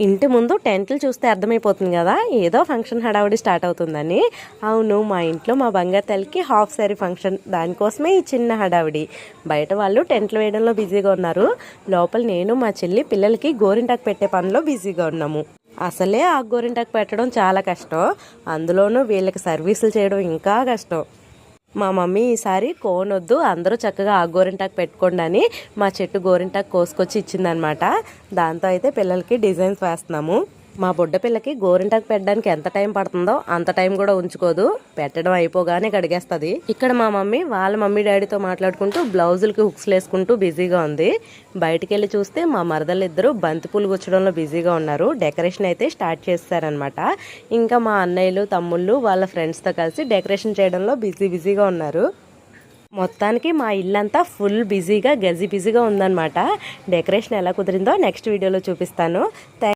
ఇంటి ముందు టెంట్లు చూస్తే అర్థమైపోతుంది కదా, ఏదో ఫంక్షన్ హడావుడి స్టార్ట్ అవుతుందని. అవును, మా ఇంట్లో మా బంగారు తల్లికి హాఫ్ శారీ ఫంక్షన్, దానికోసమే ఈ చిన్న హడావుడి. బయట వాళ్ళు టెంట్లు వేయడంలో బిజీగా ఉన్నారు, లోపల నేను మా చెల్లి పిల్లలకి గోరింటాకు పెట్టే పనిలో బిజీగా ఉన్నాము. అసలే ఆ గోరింటాకు పెట్టడం చాలా కష్టం, అందులోనూ వీళ్ళకి సర్వీసులు చేయడం ఇంకా కష్టం. మా మమ్మీ ఈసారి కోనొద్దు, అందరూ చక్కగా ఆ గోరింటాకు పెట్టుకోండి అని మా చెట్టు గోరింటాకు కోసుకొచ్చి ఇచ్చిందనమాట. దాంతో అయితే పిల్లలకి డిజైన్స్ వేస్తున్నాము. మా బుడ్డ పిల్లకి గోరింటాకు పెట్టడానికి ఎంత టైం పడుతుందో అంత టైం కూడా ఉంచుకోదు, పెట్టడం అయిపోగానే కడిగేస్తుంది. ఇక్కడ మా మమ్మీ వాళ్ళ మమ్మీ డాడీతో మాట్లాడుకుంటూ బ్లౌజులకి హుక్స్ వేసుకుంటూ బిజీగా ఉంది. బయటికి వెళ్ళి చూస్తే మా మరదలు ఇద్దరు బంతిపూలు గుచ్చడంలో బిజీగా ఉన్నారు. డెకరేషన్ అయితే స్టార్ట్ చేస్తారనమాట. ఇంకా మా అన్నయ్యలు తమ్ముళ్ళు వాళ్ళ ఫ్రెండ్స్తో కలిసి డెకరేషన్ చేయడంలో బిజీగా ఉన్నారు. మొత్తానికి మా ఇల్లంతా ఫుల్ బిజీగా బిజీగా ఉందన్నమాట. డెకరేషన్ ఎలా కుదిరిందో నెక్స్ట్ వీడియోలో చూపిస్తాను.